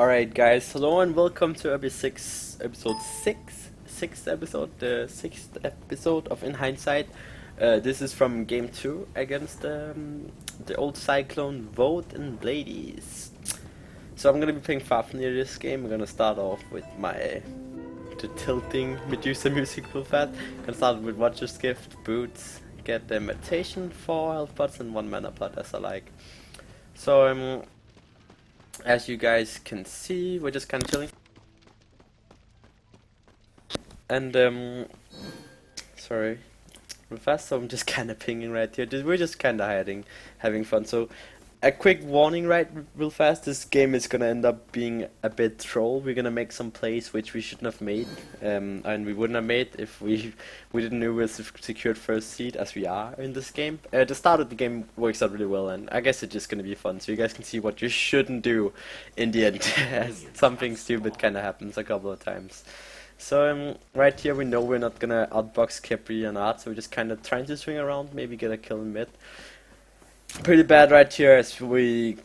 Alright guys, hello and welcome to episode 6, the sixth episode of In Hindsight. This is from game 2 against the old Cyclone Vote and Bladies. So I'm gonna be playing Fafnir this game. I'm gonna start off with the tilting Medusa music real fast. Gonna start with Watcher's Gift, Boots, get the Meditation, 4 health pots and 1 mana pot as I like. So as you guys can see, we're just kind of chilling. And sorry, real fast. So I'm just kind of pinging right here. We're just kind of hiding, having fun. So a quick warning, right, real fast. This game is gonna end up being a bit troll. We're gonna make some plays which we shouldn't have made, and we wouldn't have made if we didn't know we secured first seed as we are in this game. The start of the game works out really well, and I guess it's just gonna be fun. So you guys can see what you shouldn't do in the end. Something stupid kind of happens a couple of times. So right here we know we're not gonna outbox Kepri and Art, so we're just kind of trying to swing around, maybe get a kill in mid. Pretty bad right here, as we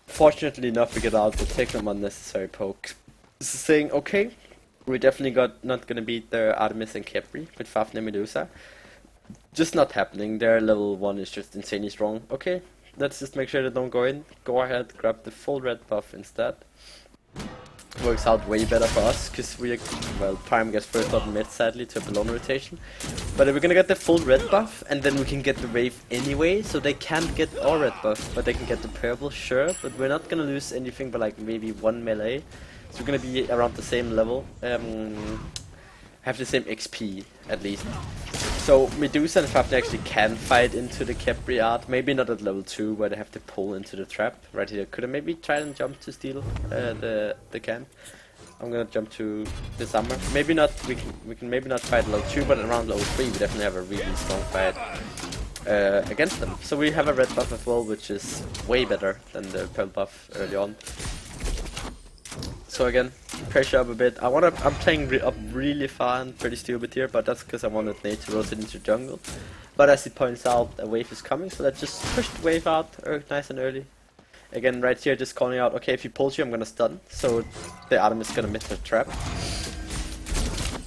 fortunately enough we get out to take some unnecessary poke. This is saying okay, we definitely not gonna beat the Artemis and Kepri with Fafnir Medusa. Just not happening. Their level 1 is just insanely strong. Okay, let's just make sure they don't go in. Go ahead, grab the full red buff instead. Works out way better for us, because Prime gets first up mid sadly to a balloon rotation. But we're gonna get the full red buff, and then we can get the wave anyway, so they can't get our red buff, but they can get the purple, sure, but we're not gonna lose anything but like maybe 1 melee. So we're gonna be around the same level, have the same XP at least. So Medusa and Fafnir actually can fight into the Kepri art, maybe not at level 2 where they have to pull into the trap. Right here, could I maybe try and jump to steal the camp? I'm gonna jump to the summer. Maybe not, we can maybe not fight level 2, but around level 3 we definitely have a really strong fight against them. So we have a red buff as well, which is way better than the purple buff early on. So again, pressure up a bit. I'm playing up really far and pretty stupid here, but that's because I wanted Nate to rotate into jungle. But as he points out, a wave is coming, so let's just push the wave out nice and early. Again, right here, just calling out, okay, if he pulls you, I'm gonna stun. So the Artemis is gonna miss the trap.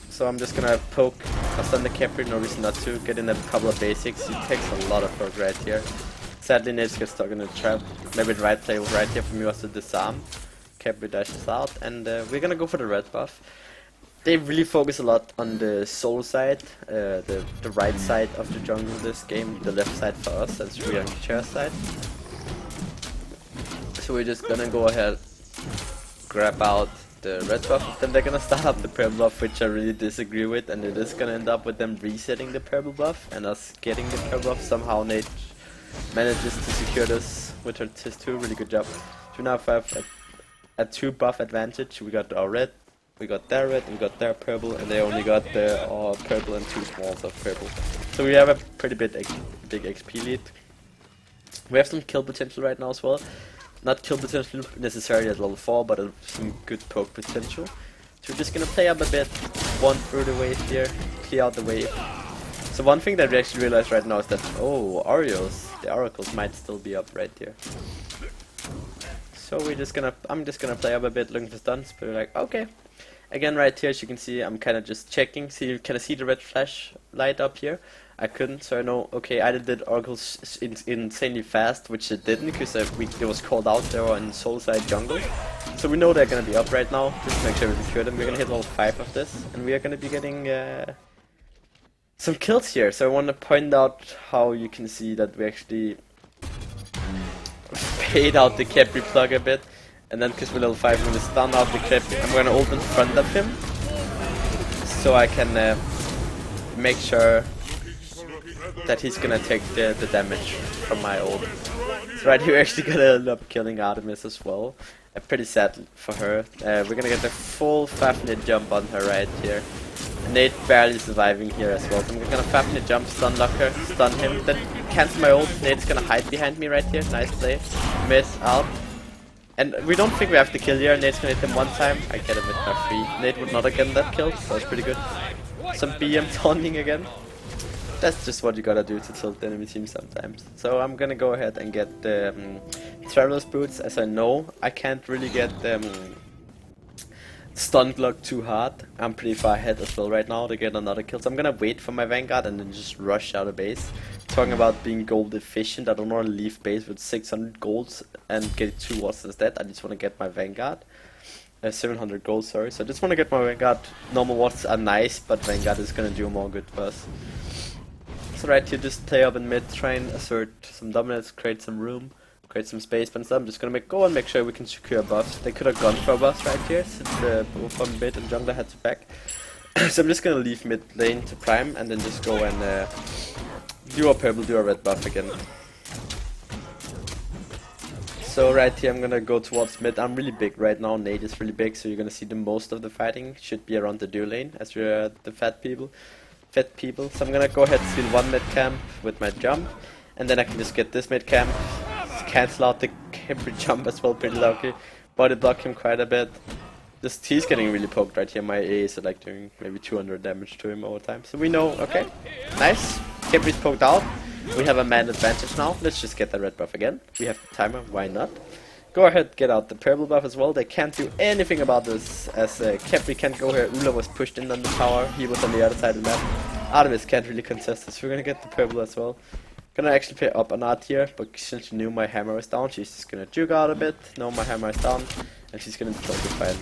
So I'm just gonna poke, I'll stun the Kepri, no reason not to. Get in a couple of basics, he takes a lot of work right here. Sadly, Nate gets stuck in the trap. Maybe the right play right here for me was to disarm. Kepri dashes out, and we're gonna go for the red buff. They really focus a lot on the soul side, the right side of the jungle this game, the left side for us, as we are on the chair side. So we're just gonna go ahead, grab out the red buff, then they're gonna start up the purple buff, which I really disagree with, and it is gonna end up with them resetting the purple buff and us getting the purple buff. Somehow Nate manages to secure this with his 2, really good job. So now have a 2 buff advantage. We got our red, we got their red, we got their purple, and they only got the purple and 2 smalls of purple. So we have a pretty big XP lead. We have some kill potential right now as well. Not kill potential necessarily at level 4, but some good poke potential. So we're just gonna play up a bit, one through the wave here, clear out the wave. So one thing that we actually realized right now is that, oh, the oracles might still be up right here. So I'm just gonna play up a bit, looking for stuns, but we're like, okay. Again, right here, as you can see, I'm kind of just checking. See, can I see the red flash light up here? I couldn't, so I know, okay, either did oracles insanely fast, which it didn't, because it was called out there on soul side jungle. So we know they're gonna be up right now, just to make sure we secure them. We're gonna hit level 5 of this, and we are gonna be getting some kills here. So I want to point out how you can see that we actually paid out the Kepri plug a bit, and then because we're level 5 I'm going to stun out the Kepri. I'm going to ult in front of him so I can make sure that he's going to take the damage from my ult. So right here we're actually going to end up killing Artemis as well. Pretty sad for her. We're going to get the full Fafnir jump on her right here. Nate barely surviving here as well. So I'm gonna Fafnir jump, stun lock her, stun him, then cancel my ult. Nate's gonna hide behind me right here. Nice play. Miss out. And we don't think we have to kill here. Nate's gonna hit him 1 time. I get him with my 3. Nate would not have gotten that kill. That was pretty good. Some BM taunting again. that's just what you gotta do to tilt the enemy team sometimes. So I'm gonna go ahead and get the Traveler's Boots, as I know I can't really get stun block too hard. I'm pretty far ahead as well right now to get another kill. So I'm gonna wait for my Vanguard and then just rush out of base. Talking about being gold efficient, I don't want to leave base with 600 golds and get 2 wards instead. I just want to get my Vanguard. 700 gold, sorry. So I just want to get my Vanguard. Normal wards are nice, but Vanguard is gonna do more good for us. So right here, just play up in mid, try and assert some dominance, create some room, create some space, but instead I'm just gonna go and make sure we can secure buffs. They could have gone for buffs right here, since both from mid and jungler had to back. So I'm just gonna leave mid lane to prime, and then just go and do a purple, do a red buff again. So right here I'm gonna go towards mid. I'm really big right now, Nate is really big, so you're gonna see the most of the fighting should be around the duo lane, as we're the fat people. So I'm gonna go ahead and steal one mid camp with my jump, and then I can just get this mid camp, cancel out the every jump as well, pretty lucky. Body block him quite a bit. Just he's getting really poked right here. My A is like doing maybe 200 damage to him over time. So we know, okay, nice. Kempri's poked out. We have a man advantage now. Let's just get the red buff again. We have the timer, why not? Go ahead, get out the purple buff as well. They can't do anything about this, as Kempri can't go here. Ula was pushed in on the tower. He was on the other side of the map. Artemis can't really contest this. We're gonna get the purple as well. Gonna actually play up an art here, but since she knew my hammer is down, she's just gonna juke out a bit. No, my hammer is down, and she's gonna control the fight.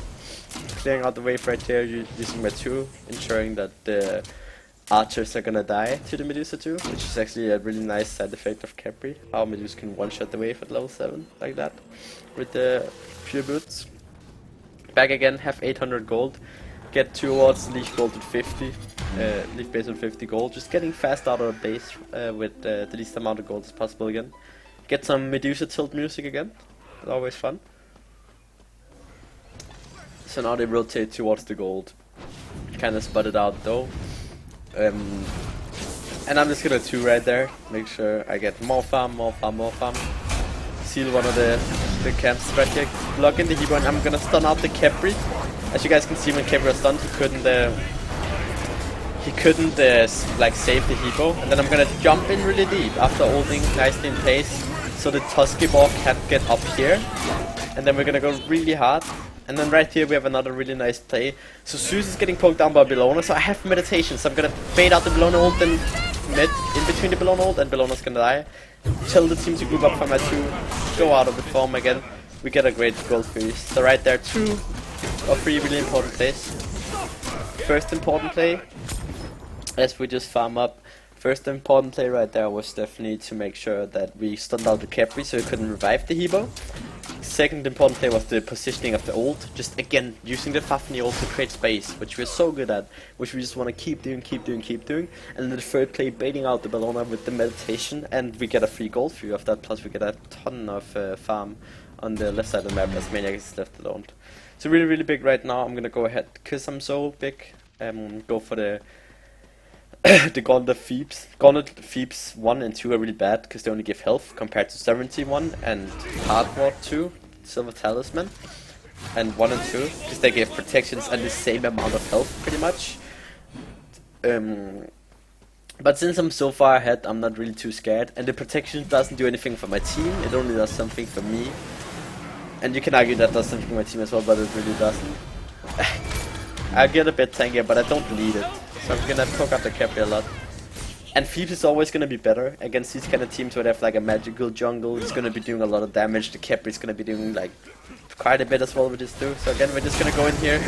Clearing out the wave right here, using my 2, ensuring that the archers are gonna die to the Medusa 2, which is actually a really nice side effect of Capri. How Medusa can one-shot the wave at level 7, like that, with the pure boots. Back again, have 800 gold. Get 2 wards, leave gold with 50. Leave base with 50 gold. Just getting fast out of base with the least amount of gold as possible again. Get some Medusa tilt music again. It's always fun. So now they rotate towards the gold. Kinda spotted out though. And I'm just gonna 2 right there. Make sure I get more farm. Seal one of the camps right here. Block in the Hebrew, and I'm gonna stun out the Capri. As you guys can see, when Capri was stunned, he couldn't like save the Hebo. And then I'm gonna jump in really deep after holding nicely in pace, so the Tusky ball can't get up here. And then we're gonna go really hard. And then right here we have another really nice play. So Zeus is getting poked down by Bellona, so I have meditation. So I'm gonna bait out the Bellona ult and mid in between the Bellona ult, and Bellona's gonna die. Tell the team to group up for my 2. Go out of the form again. We get a great gold freeze. So right there, 2 or 3 really important plays. First important play, as we just farm up. First important play right there was definitely to make sure that we stunned out the Capri so he couldn't revive the Hebo. Second important play was the positioning of the ult, just again using the Fafnir ult to create space, which we're so good at, which we just want to keep doing. And then the third play, baiting out the Bellona with the meditation, and we get a free gold view of that, plus we get a ton of farm on the left side of the map as Maniac is left alone. So really big right now. I'm gonna go ahead, because I'm so big, go for the the Gauntlet Thieves. Gauntlet Thieves 1 and 2 are really bad because they only give health, compared to 71 and Hardware 2, Silver Talisman, and 1 and 2, because they give protections and the same amount of health pretty much. But since I'm so far ahead, I'm not really too scared, and the protection doesn't do anything for my team, it only does something for me. And you can argue that does something for my team as well, but it really doesn't. I get a bit tankier, but I don't need it. So I'm gonna poke up the Capri a lot. And Thieves is always gonna be better against these kind of teams where they have like a magical jungle. It's gonna be doing a lot of damage. The Capri is gonna be doing like quite a bit as well with this too. So again, we're just gonna go in here,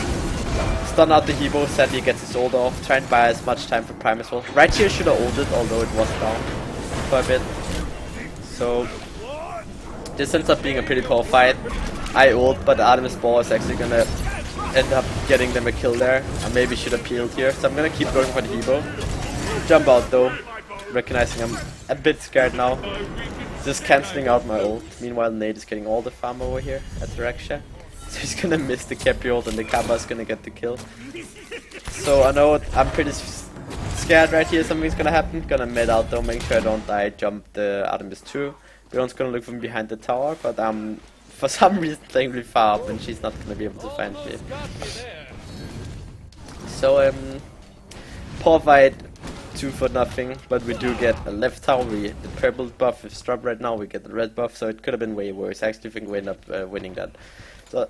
stun out the Hebo. Sadly, he gets his ult off. Try and buy as much time for Prime as well. Right here should have ulted, although it was down for a bit. So this ends up being a pretty poor fight. I ult, but the Artemis ball is actually gonna end up getting them a kill there. I maybe should have peeled here, so I'm gonna keep going for the Hebo. Jump out though, recognizing I'm a bit scared now. Just cancelling out my ult. Meanwhile, Nate is getting all the farm over here at the Raksha. So he's gonna miss the Capri ult and the Kappa is gonna get the kill. So I know I'm pretty scared right here, something's gonna happen. Gonna mid out though, make sure I don't die. Jump the Artemis 2. Leon's gonna look from behind the tower, but I'm for some reason playing really far up and she's not gonna be able to find me. So poor fight. 2 for nothing, but we do get a left tower. The purple buff is dropped right now, we get the red buff, so it could have been way worse. I actually think we end up winning that. So,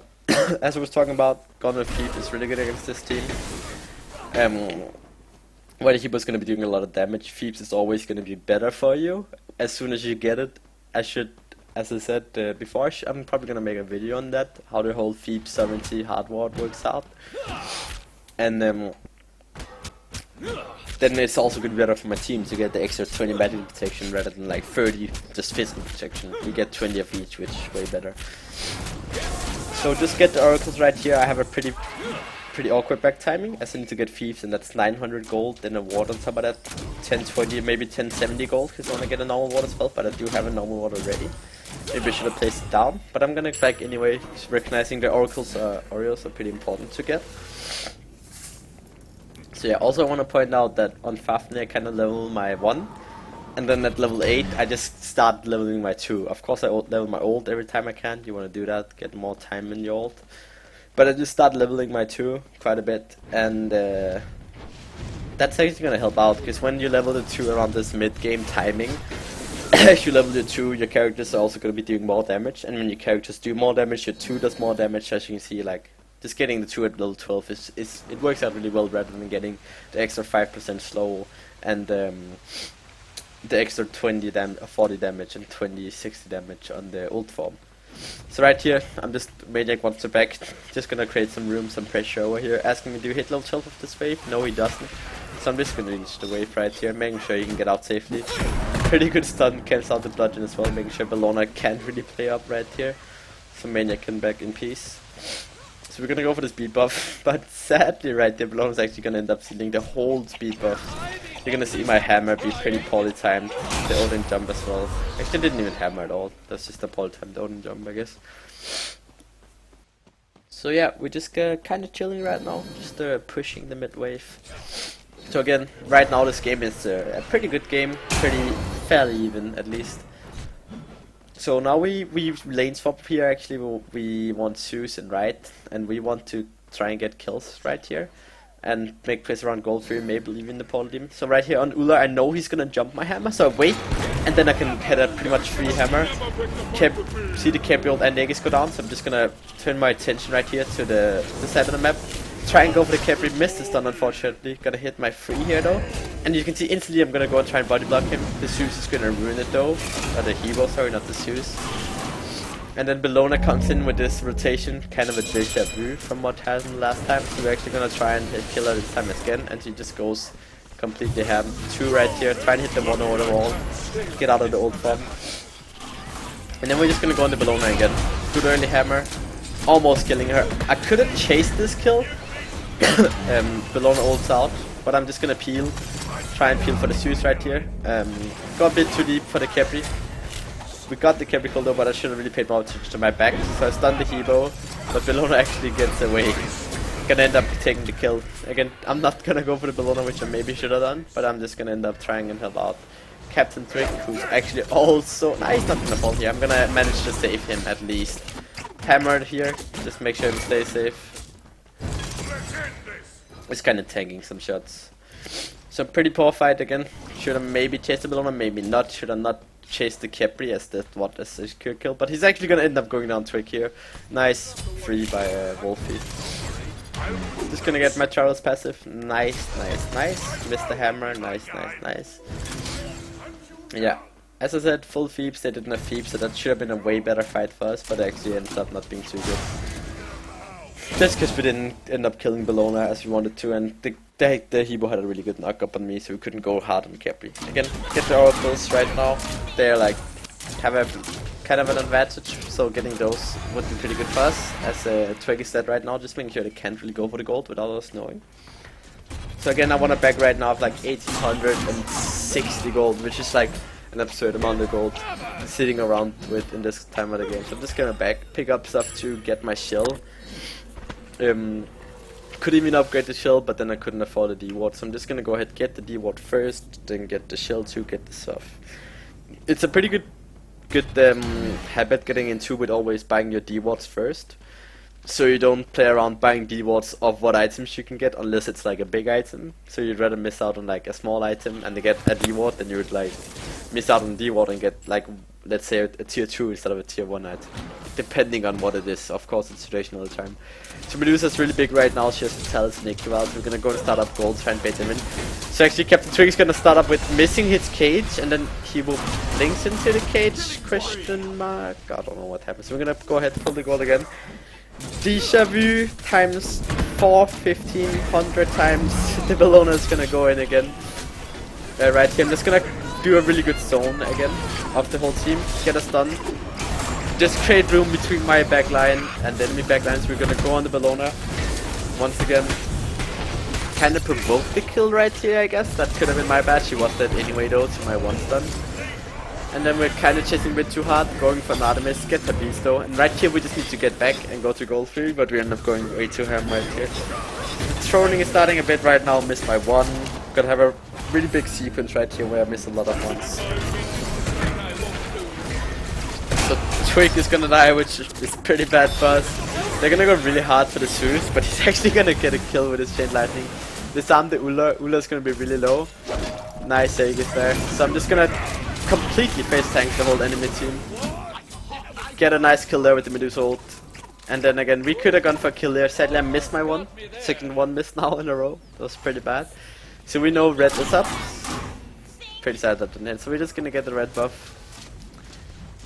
as I was talking about, Gone with Thief is really good against this team. Where the Hero's going to be doing a lot of damage, Thieves is always going to be better for you as soon as you get it. As I said before, I'm probably going to make a video on that, how the whole Thieves sovereignty hardware works out. And then it's also going to be better for my team to get the extra 20 magic protection rather than like 30 just physical protection. We get 20 of each, which is way better. So just get the oracles right here. I have a pretty awkward back timing, as I need to get Thieves, and that's 900 gold, then a ward on top of that, 1020, maybe 1070 gold, because I want to get a normal ward as well, but I do have a normal ward already. Maybe I should have placed it down, but I'm gonna back anyway, recognizing the oracles Oreos are pretty important to get. So yeah, also I want to point out that on Fafnir I kind of level my 1, and then at level 8 I just start leveling my 2. Of course I level my ult every time I can, you want to do that, get more time in your ult. But I just start leveling my 2 quite a bit, and that's actually gonna help out, because when you level the 2 around this mid-game timing, if you level the 2, your characters are also gonna be doing more damage, and when your characters do more damage, your 2 does more damage. As you can see, like, just getting the 2 at level 12 it works out really well, rather than getting the extra 5% slow and the extra 40 damage and 60 damage on the ult form. So right here, I'm just Maniac wants to back, just gonna create some room, some pressure over here, asking me do you hit level 12 with this wave? No, he doesn't. So I'm just gonna reach the wave right here, making sure you can get out safely. Pretty good stun, cancels out the bludgeon as well, making sure Bellona can't really play up right here. So Maniac can back in peace. So we're gonna go for the speed buff, but sadly right there, Bellona's actually gonna end up stealing the whole speed buff. You're gonna see my hammer be pretty poorly timed, the Odin jump as well. Actually didn't even hammer at all, that's just a poorly timed Odin jump, I guess. So yeah, we're just kinda chilling right now, just pushing the mid wave. So again, right now this game is a pretty good game, fairly even at least. So now we lane swap here. Actually we want Zeus and right, and we want to try and get kills right here and make plays around gold for maybe even the Polydim. So right here on Uller I know he's gonna jump my hammer, so I wait, and then I can hit a pretty much free hammer. See the Capriol and Aegis go down, so I'm just gonna turn my attention right here to the side of the map. Try and go for the Capri, missed the stun unfortunately. Gonna hit my free here though. And you can see instantly I'm gonna go and try and body block him. The Zeus is gonna ruin it though. Or the hero, sorry, not the Zeus. And then Bellona comes in with this rotation, kind of a deja vu from what happened last time. So we're actually gonna try and kill her this time again, and she just goes completely ham. 2 right here, try and hit the 1 over the wall. Get out of the ult form. And then we're just gonna go on the Bellona again. Good early hammer. Almost killing her. I could have chased this kill. Bellona ults out, but I'm just gonna peel. Try and peel for the Zeus right here. Got a bit too deep for the Capri. We got the Capri kill though, but I should have really paid more attention to my back. So I stunned the Hebo, but Bellona actually gets away. Gonna end up taking the kill. Again, I'm not gonna go for the Bellona, which I maybe should have done, but I'm just gonna end up trying and help out Captain Trick, who's actually also... Nah, he's not gonna fall here. I'm gonna manage to save him at least. Hammered here, just make sure he stays safe. It's kind of tanking some shots. So pretty poor fight again. Should have maybe chased the Bellona, maybe not. Should have not chased the Capri as that what a secure kill. But he's actually gonna end up going down Trick here. Nice free by Wolfie. Just gonna get my Charles passive. Nice, nice, nice. Missed the hammer. Nice, nice, nice. Yeah. As I said, full Phoebes, they didn't have Phoebes, so that should have been a way better fight for us, but it actually ended up not being too good. Just because we didn't end up killing Bellona as we wanted to, and the Hebo had a really good knock up on me, so we couldn't go hard on Capri. Again, get the oracles right now. They're like, have a kind of an advantage, so getting those would be pretty good for us. As Twig is dead right now, just making sure they can't really go for the gold without us knowing. So again, I want to back right now of like 1860 gold, which is like an absurd amount of gold sitting around with in this time of the game. So I'm just gonna pick up stuff to get my shell. Could even upgrade the shell, but then I couldn't afford the D-ward, so I'm just gonna go ahead get the D-ward first, then get the shell to get the stuff. It's a pretty good habit getting into with always buying your D-wards first. So you don't play around buying D-wards of what items you can get unless it's like a big item. So you'd rather miss out on like a small item and to get a D-ward than you would like miss out on D-ward and get like, let's say, a tier 2 instead of a tier 1 item. Depending on what it is, of course it's situational all the time. So Medusa's really big right now, she has to tell us Nick about. We're gonna go and start up gold, try and bait him in. So actually Captain Twig is gonna start up with missing his cage and then he will links into the cage, question mark. I don't know what happens. We're gonna go ahead and pull the gold again. Deja vu times 4, 1500 times. The Bellona is gonna go in again. Right here, I'm just gonna do a really good zone again of the whole team. Get us done. Just create room between my backline and the enemy backlines. We're gonna go on the Bellona once again. Kinda provoke the kill right here, I guess. That could have been my bad. She was dead anyway though, so my one's done. And then we're kinda chasing a bit too hard, going for an Artemis, get the beast though. And right here we just need to get back and go to gold 3, but we end up going way too ham right here. The trolling is starting a bit right now, missed by 1. Gonna have a really big sequence right here where I miss a lot of ones. So Twig is gonna die, which is pretty bad for us. They're gonna go really hard for the Zeus, but he's actually gonna get a kill with his chain lightning. Disarm the Ulla. Ulla's gonna be really low. Nice Aegis there. So I'm just gonna completely face tank the whole enemy team. Get a nice kill there with the Medusa ult. And then again, we could have gone for a kill there. Sadly, I missed my one. Second one miss now in a row. That was pretty bad. So we know red is up. Pretty sad that didn't hit. So we're just gonna get the red buff.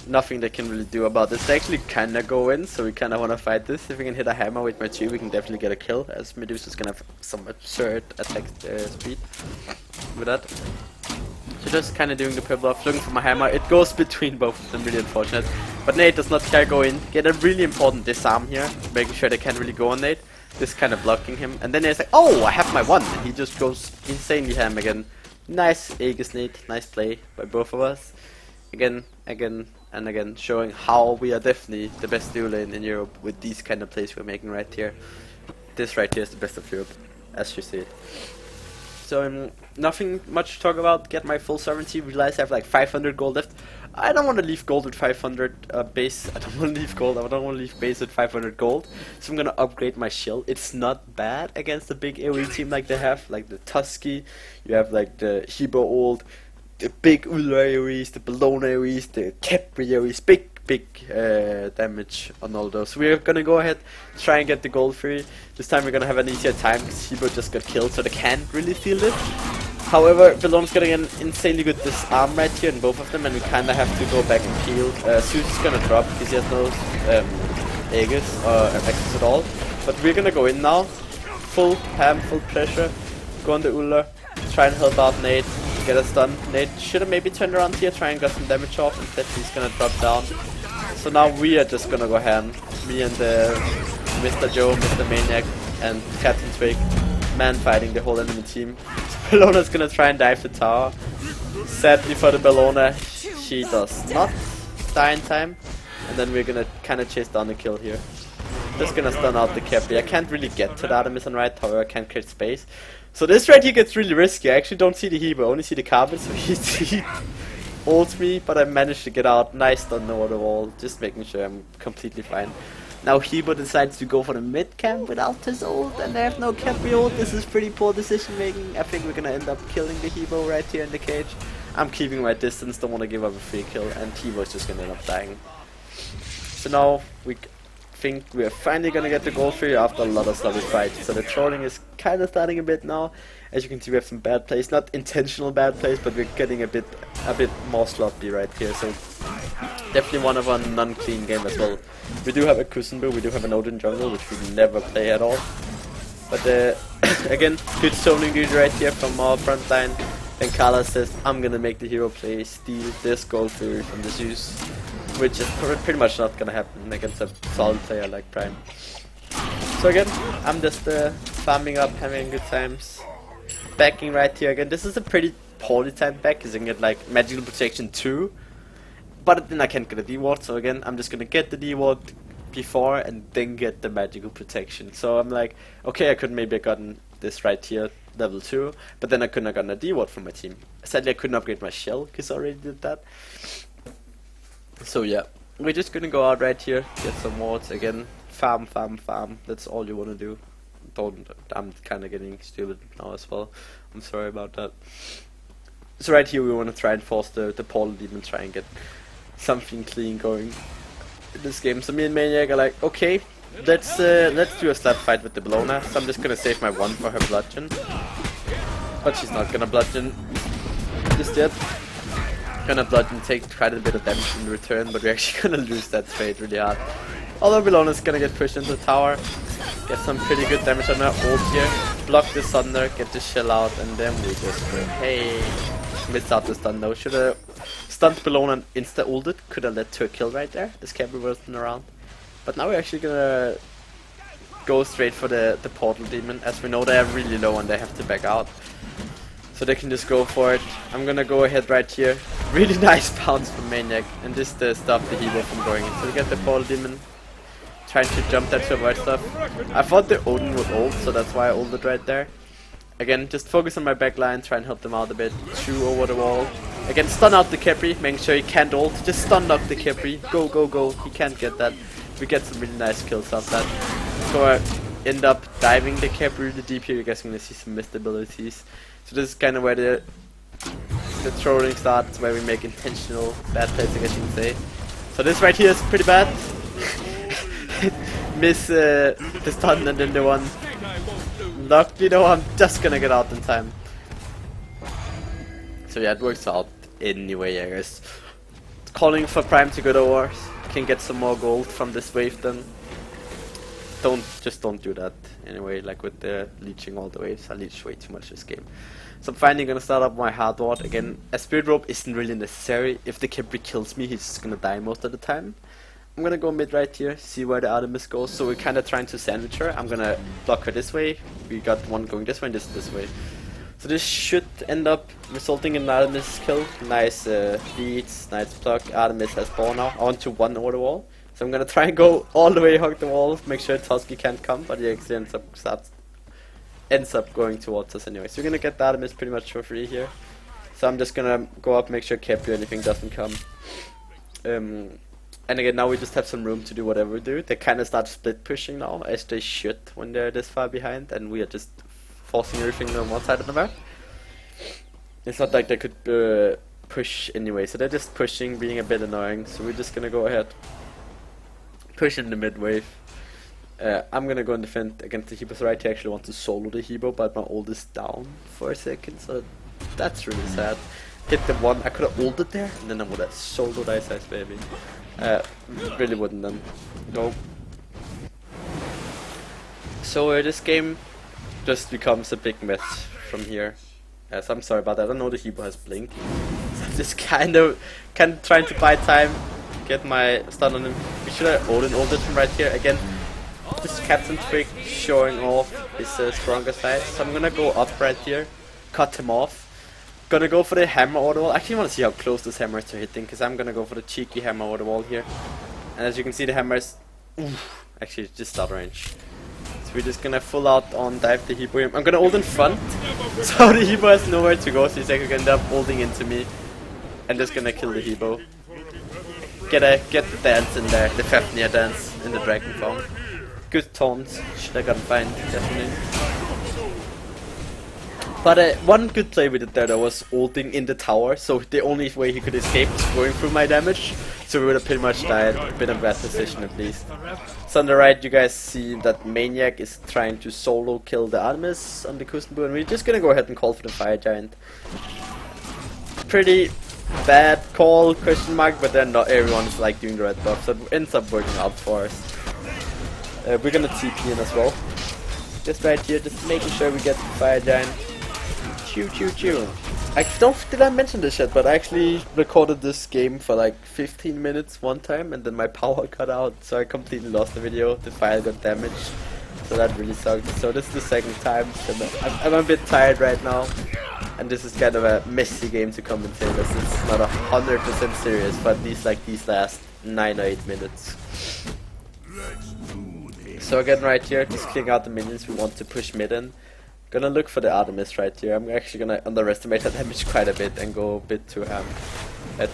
Nothing they can really do about this. They actually kinda go in, so we kinda wanna fight this. If we can hit a hammer with my 2, we can definitely get a kill, as Medusa's gonna have some absurd attack speed with that. So just kinda doing the purple buff, looking for my hammer. It goes between both of them, really unfortunate. But Nate does not care go in. Get a really important disarm here, making sure they can't really go on Nate. Just kinda blocking him. And then he's like, oh, I have my 1! And he just goes insanely ham again. Nice Aegis Nate, nice play by both of us. Again, and again, showing how we are definitely the best duo lane in Europe with these kind of plays we're making right here. This right here is the best of Europe, as you see it. So nothing much to talk about. Get my full sovereignty. Realize I have like 500 gold left. I don't want to leave gold with 500 base. I don't want to leave gold. I don't want to leave base with 500 gold. So I'm gonna upgrade my shield. It's not bad against a big AoE team like they have, like the Tusky. You have like the Hebo ult, the big Ulla AoEs, the Bellona AoEs, the Capri AoEs, big damage on all those. So we're gonna go ahead, try and get the gold free. This time we're gonna have an easier time because Hebo just got killed, so they can't really feel it. However, Bellona's getting an insanely good disarm right here in both of them, and we kinda have to go back and heal. Zeus is gonna drop because he has no Aegis or access at all. But we're gonna go in now, full ham, full pressure, go on the Ulla, try and help out Nate. Get us done. Nate should have maybe turned around here, try and get some damage off. Instead, he's gonna drop down. So now we are just gonna go ham. Me and Mr. Joe, Mr. Maniac, and Captain Twig, man fighting the whole enemy team. So Bellona's gonna try and dive the tower. Sadly for the Bellona, she does not die in time. And then we're gonna kinda chase down the kill here. Just gonna stun out the Capri. I can't really get to the Artemis on right, however I can create space. So this right here gets really risky. I actually don't see the Hebo, I only see the carpet, so he ults me, but I managed to get out. Nice stun over the wall, just making sure I'm completely fine. Now Hebo decides to go for the mid camp without his ult, and they have no Capri ult. This is pretty poor decision making. I think we're gonna end up killing the Hebo right here in the cage. I'm keeping my distance, don't want to give up a free kill, and Hebo's just gonna end up dying. So now we think we are finally gonna get the gold free after a lot of sloppy fights. So the trolling is kind of starting a bit now. As you can see, we have some bad plays, not intentional bad plays, but we're getting a bit more sloppy right here. So definitely one of our non-clean game as well. We do have a Kusunbu, we do have an Odin jungle, which we never play at all. But again, good zoning dude right here from our front line. Then Carla says, I'm gonna make the hero play, steal this gold free from the Zeus. Which is pretty much not gonna happen against a solid player like Prime. So again, I'm just farming up, having good times. Backing right here again. This is a pretty poorly timed back, because I can get like magical protection 2. But then I can't get a D-ward, so again, I'm just gonna get the D-ward before and then get the magical protection. So I'm like, okay, I could maybe have gotten this right here, level 2, but then I couldn't have gotten a D-ward from my team. Sadly, I couldn't upgrade my shell, because I already did that. So yeah, we're just gonna go out right here, get some wards again, farm, farm, farm. That's all you want to do. Don't. I'm kind of getting stupid now as well. I'm sorry about that. So right here we want to try and force the portal demon, try and get something clean going in this game. So me and Maniac are like, okay, let's do a slap fight with the Bellona. So I'm just gonna save my one for her bludgeon, but she's not gonna bludgeon just yet. Gonna bludgeon, take quite a bit of damage in return, but we're actually gonna lose that trade really hard. Although Bellona's gonna get pushed into the tower, get some pretty good damage on her ult here, block the thunder, get the shell out, and then we just go, hey, missed out the stun though. Should have stunned Bellona and insta-ulted, could have led to a kill right there. This can't be working around. But now we're actually gonna go straight for the portal demon, as we know they are really low and they have to back out. So they can just go for it. I'm gonna go ahead right here. Really nice bounce from Maniac, and this stopped the hero from going in. So we get the portal demon, trying to jump that to avoid stuff. I thought the Odin would ult, so that's why I ulted right there. Again, just focus on my backline, try and help them out a bit. Chew over the wall. Again, stun out the Capri, making sure he can't ult. Just stun lock the Capri. Go, go, go. He can't get that. We get some really nice kills off that. So I end up diving the Capri really deep here. You guys are gonna see some missed abilities. So this is kind of where the trolling starts, where we make intentional bad plays, I guess you can say. So this right here is pretty bad. Miss the stun and then the one. Luckily though, I'm just gonna get out in time. So yeah, it works out anyway, I guess. Calling for Prime to go to war. Can get some more gold from this wave then. Just don't do that anyway, like with the leeching all the waves. I leech way too much this game. So I'm finally gonna start up my hard ward. Again, a spirit rope isn't really necessary. If the Capri kills me, he's just gonna die most of the time. I'm gonna go mid right here, see where the Artemis goes. So we're kinda trying to sandwich her. I'm gonna block her this way. We got one going this way and this way. So this should end up resulting in an Artemis kill. Nice beats, nice block. Artemis has ball now. I want to one over the wall. So I'm gonna try and go all the way, hug the wall, make sure Tusky can't come, but he actually ends up going towards us anyway. So we're gonna get the Artemis pretty much for free here. So I'm just gonna go up, make sure Capri or anything doesn't come. And again, now we just have some room to do whatever we do. They kind of start split pushing now, as they should when they're this far behind, and we are just forcing everything on one side of the map. It's not like they could push anyway, so they're just pushing, being a bit annoying. So we're just gonna go ahead, push in the mid wave. I'm gonna go and defend against the Hebo. So right here, I actually want to solo the Hebo, but my ult is down for a second, so that's really sad. Hit the one, I could have ulted there, and then I would have soloed Ice Ice Baby. Really wouldn't then. Nope. So this game just becomes a big mess from here. So I'm sorry about that. I don't know the Hebo has blink. So I'm just kind of trying to buy time, get my stun on him. We should have Odin ulted him right here again. This Captain Twig showing off his stronger side. So I'm gonna go up right here, cut him off. Gonna go for the hammer over the wall. I actually want to see how close this hammer is to hitting, because I'm gonna go for the cheeky hammer over the wall here. And as you can see, the hammer is actually just out of range. So we're just gonna full out on dive the Hebo. I'm gonna ult in front, so the Hebo has nowhere to go. So he's actually gonna end up ulting into me, and just gonna kill the Hebo. Get the dance in there, the Fafnir dance in the dragon form. Good taunts, should have gotten fine, definitely. But one good play we did there though was ulting in the tower, so the only way he could escape was going through my damage, so we would have pretty much died, a bit of bad position at least. So on the right you guys see that Maniac is trying to solo kill the Artemis on the Kustenbu, and we're just gonna go ahead and call for the Fire Giant. Pretty bad call, question mark, but then not everyone's like doing the red buff, so it ends up working out for us. We're gonna TP in as well. Just right here, just making sure we get the Fire Giant. Chew, chew, chew. Did I mention this yet, but I actually recorded this game for like 15 minutes one time, and then my power cut out, so I completely lost the video. The file got damaged, so that really sucked. So this is the second time. I'm a bit tired right now, and this is kind of a messy game to commentate, as it's not 100% serious, but at least like these last 9 or 8 minutes. So again right here, just clearing out the minions, we want to push mid in. Gonna look for the Artemis right here. I'm actually gonna underestimate her damage quite a bit and go a bit too ham.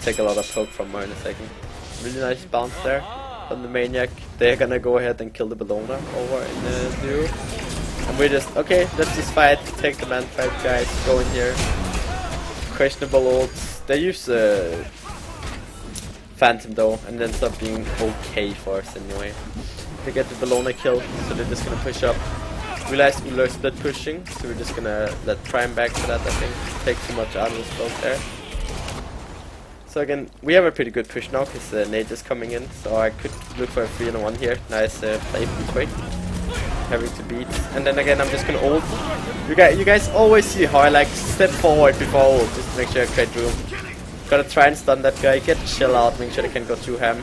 Take a lot of poke from her in a second. Really nice bounce there. on the Maniac. They're gonna go ahead and kill the Bellona over in the duo. And we're just, okay, let's just fight, take the man fight, guys, go in here. Questionable ults. They use Phantom though, and ends up being okay for us anyway. They get the Bellona kill, so they're just gonna push up. Realize Uller split pushing, so we're just gonna let Prime back for that, I think. Take too much out of the spell there. So again, we have a pretty good push now, because Nate is coming in, so I could look for a 3-on-1 here. Nice play from Quick. Having to beat. And then again, I'm just gonna ult. You guys always see how I like step forward before ult, just to make sure I create room. Gotta try and stun that guy, get chill out, make sure they can go too ham.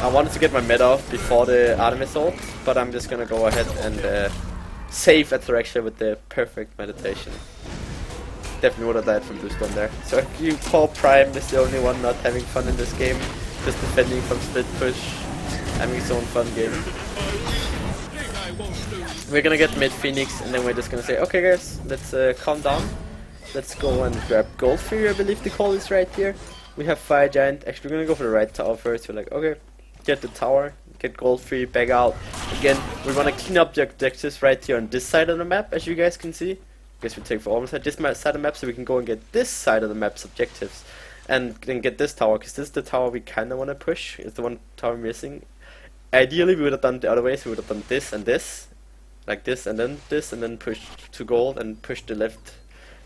I wanted to get my meta off before the Artemis ult, but I'm just gonna go ahead and save Ataraxia with the perfect meditation. Definitely would have died from boost on there. So you poor Prime is the only one not having fun in this game, just defending from split push, having his own fun game. We're gonna get mid Phoenix, and then we're just gonna say, okay guys, let's calm down. Let's go and grab Gold Fury, I believe the call is right here. We have Fire Giant. Actually, we're gonna go for the right tower first. We're like, okay, get the tower, get Gold Fury, back out. Again, we wanna clean up the objectives right here on this side of the map, as you guys can see. I guess we take for almost this side of the map, so we can go and get this side of the map's objectives. And then get this tower, because this is the tower we kinda wanna push. It's the one tower we're missing. Ideally, we would have done the other way, so we would have done this and this. Like this, and then push to gold, and push the left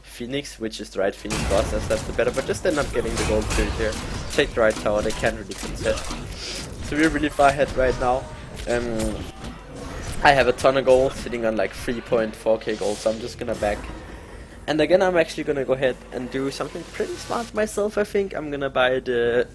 Phoenix, which is the right Phoenix for us, as that's the better, but just end up getting the gold field here. Take the right tower, they can't really contest. So we're really far ahead right now. I have a ton of gold, sitting on like 3.4k gold, so I'm just gonna back. And again, I'm actually gonna go ahead and do something pretty smart myself, I think. I'm gonna buy the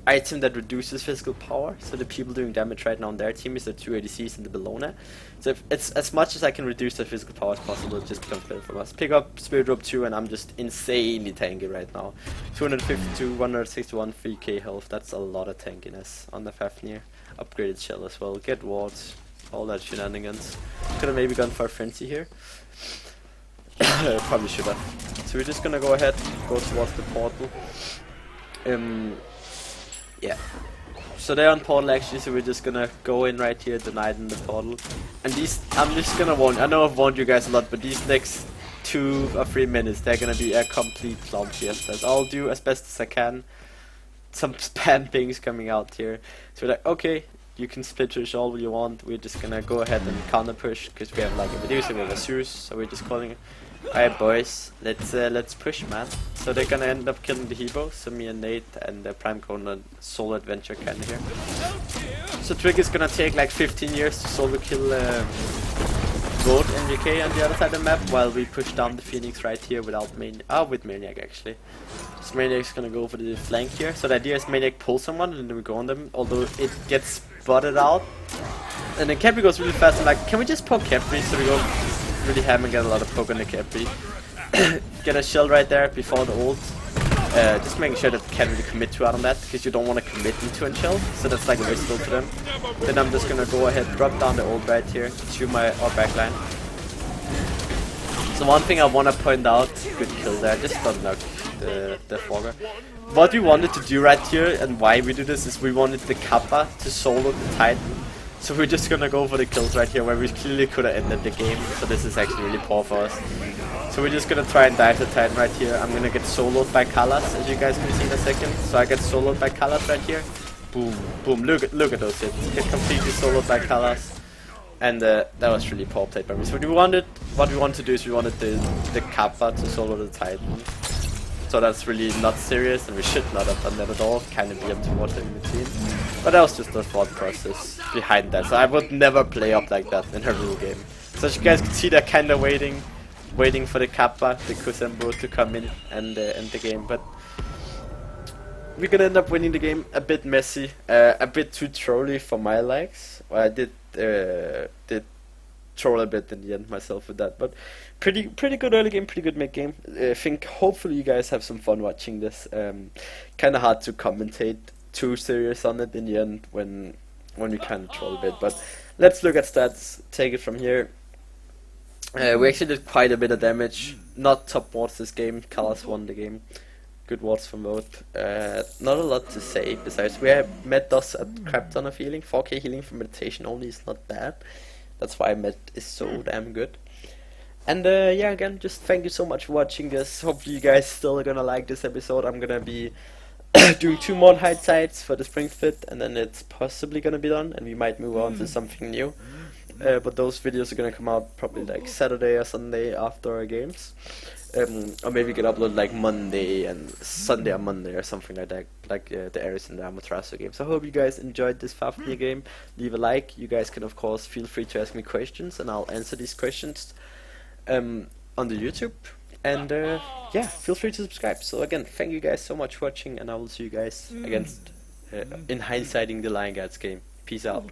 item that reduces physical power, so the people doing damage right now on their team is the 2 ADCs and the Bellona. So if it's as much as I can reduce their physical power as possible, it just becomes better for us. Pick up Spirit Rope 2, and I'm just insanely tanky right now. 252, 161, 3k health, that's a lot of tankiness on the Fafnir. Upgraded shell as well, get wards, all that shenanigans. Could've maybe gone for a frenzy here. Probably should have. So we're just gonna go ahead, go towards the portal. Yeah. So they're on portal actually, so we're just gonna go in right here, denied in the portal. And these, I'm just gonna warn, I know I've warned you guys a lot, but these next 2 or 3 minutes, they're gonna be a complete clown fiesta. I'll do as best as I can. Some spam things coming out here. So we're like, okay, you can split push all you want. We're just gonna go ahead and counter push, because we have like a Medusa, we have a Zeus, so we're just calling it. Alright boys, let's push, man. So they're gonna end up killing the Hebo, so me and Nate and Prime go on a solo adventure kinda here. So Trick is gonna take like 15 years to solo kill Goat MJK on the other side of the map, while we push down the Phoenix right here without with Maniac actually. So Maniac's gonna go for the flank here. So the idea is Maniac pull someone and then we go on them, although it gets spotted out. And then Capri goes really fast, and like, can we just poke Capri? So we go really ham and get a lot of poke on the Capri. Get a shield right there before the ult. Just making sure that we can't really commit too hard on that, because you don't want to commit into a shield, so that's like a waste for them. Then I'm just gonna go ahead, drop down the ult right here to our backline. So one thing I want to point out, good kill there, just unlock the Fogger. What we wanted to do right here, and why we do this, is we wanted the Kappa to solo the Titan. So we're just gonna go for the kills right here, where we clearly could have ended the game. So this is actually really poor for us. So we're just gonna try and dive the Titan right here. I'm gonna get soloed by Kalas, as you guys can see in a second. So I get soloed by Kalas right here. Boom, boom, look at those hits. Get completely soloed by Kalas. And that was really poor played by me. So what we wanted to do is we wanted the Kappa to solo the Titan. So that's really not serious, and we should not have done that at all. Kind of be up towards him in between. But that was just the thought process behind that. So I would never play up like that in a real game. So as you guys can see, they're kind of waiting for the Kappa, the Kusembo, to come in and end the game. But we're gonna end up winning the game. A bit messy, a bit too trolly for my likes. Well, I did troll a bit in the end myself with that, but pretty good early game, pretty good mid game. I think hopefully you guys have some fun watching this. Kind of hard to commentate too serious on it in the end when we kind of troll a bit, but let's look at stats, take it from here. We actually did quite a bit of damage, not top wards this game. Kalas won the game. good words from both. Not a lot to say besides we have met us at crap ton of healing. 4k healing for meditation only is not bad. That's why med is so damn good. And yeah, again, just thank you so much for watching this. Hopefully you guys still are gonna like this episode. I'm gonna be doing 2 more Hindsights for the spring fit, and then it's possibly gonna be done, and we might move on to something new. But those videos are gonna come out probably like Saturday or Sunday after our games. Or maybe we can upload like Monday and Sunday or Monday or something like that, like the Ares and the Amaterasu game. So I hope you guys enjoyed this Fafnir game. Leave a like. You guys can of course feel free to ask me questions, and I'll answer these questions on the YouTube. And yeah, feel free to subscribe. So again, thank you guys so much for watching, and I will see you guys against in Hindsighting the Lion Guards game. Peace out.